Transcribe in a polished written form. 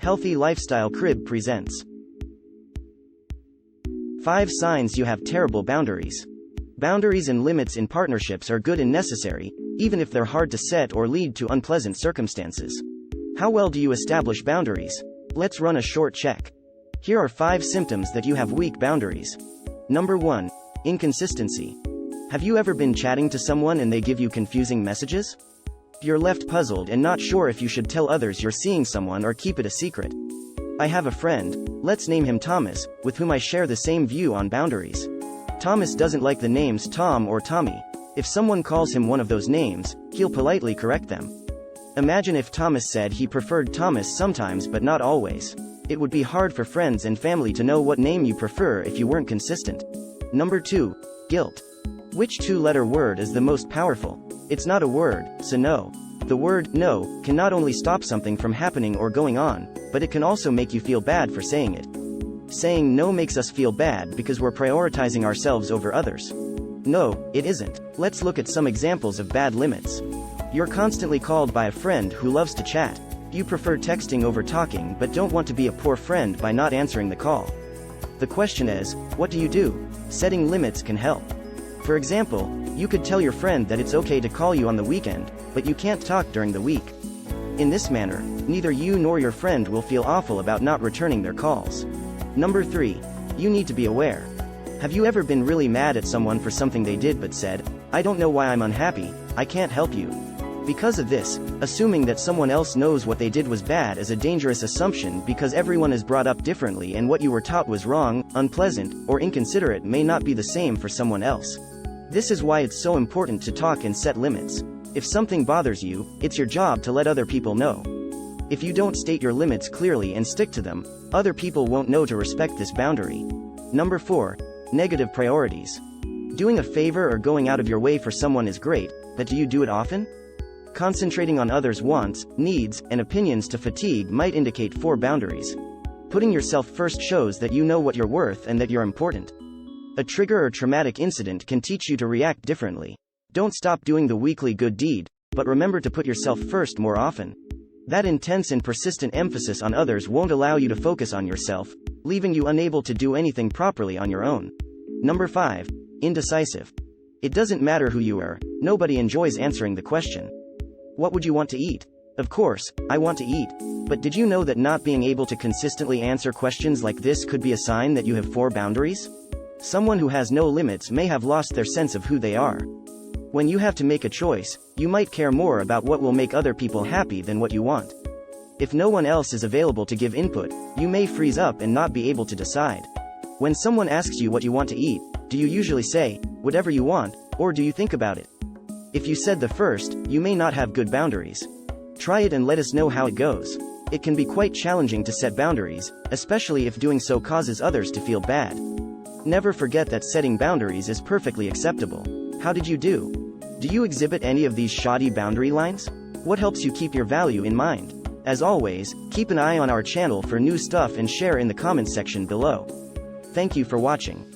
Healthy Lifestyle Crib presents 5 Signs You Have Terrible Boundaries. Boundaries and limits in partnerships are good and necessary, even if they're hard to set or lead to unpleasant circumstances. How well do you establish boundaries? Let's run a short check. Here are 5 symptoms that you have weak boundaries. Number 1. Inconsistency. Have you ever been chatting to someone and they give you confusing messages? You're left puzzled and not sure if you should tell others you're seeing someone or keep it a secret. I have a friend, let's name him Thomas, with whom I share the same view on boundaries. Thomas doesn't like the names Tom or Tommy. If someone calls him one of those names, he'll politely correct them. Imagine if Thomas said he preferred Thomas sometimes but not always. It would be hard for friends and family to know what name you prefer if you weren't consistent. Number 2. Guilt. Which 2-letter word is the most powerful? It's not a word, so no. The word no can not only stop something from happening or going on, but it can also make you feel bad for saying it. Saying no makes us feel bad because we're prioritizing ourselves over others. No, it isn't. Let's look at some examples of bad limits. You're constantly called by a friend who loves to chat. You prefer texting over talking but don't want to be a poor friend by not answering the call. The question is, what do you do? Setting limits can help. For example, you could tell your friend that it's okay to call you on the weekend, but you can't talk during the week. In this manner, neither you nor your friend will feel awful about not returning their calls. Number 3. You need to be aware. Have you ever been really mad at someone for something they did but said, "I don't know why I'm unhappy, I can't help you"? Because of this, assuming that someone else knows what they did was bad is a dangerous assumption because everyone is brought up differently and what you were taught was wrong, unpleasant, or inconsiderate may not be the same for someone else. This is why it's so important to talk and set limits. If something bothers you, it's your job to let other people know. If you don't state your limits clearly and stick to them, other people won't know to respect this boundary. Number 4. Negative priorities. Doing a favor or going out of your way for someone is great, but do you do it often? Concentrating on others' wants, needs, and opinions to fatigue might indicate 4 boundaries. Putting yourself first shows that you know what you're worth and that you're important. A trigger or traumatic incident can teach you to react differently. Don't stop doing the weekly good deed, but remember to put yourself first more often. That intense and persistent emphasis on others won't allow you to focus on yourself, leaving you unable to do anything properly on your own. Number 5. Indecisive. It doesn't matter who you are, nobody enjoys answering the question, "What would you want to eat?" Of course, I want to eat. But did you know that not being able to consistently answer questions like this could be a sign that you have 4 boundaries? Someone who has no limits may have lost their sense of who they are. When you have to make a choice, you might care more about what will make other people happy than what you want. If no one else is available to give input, you may freeze up and not be able to decide. When someone asks you what you want to eat, do you usually say, "Whatever you want," or do you think about it? If you said the first, you may not have good boundaries. Try it and let us know how it goes. It can be quite challenging to set boundaries, especially if doing so causes others to feel bad. Never forget that setting boundaries is perfectly acceptable. How did you do? Do you exhibit any of these shoddy boundary lines? What helps you keep your value in mind? As always, keep an eye on our channel for new stuff and share in the comments section below. Thank you for watching.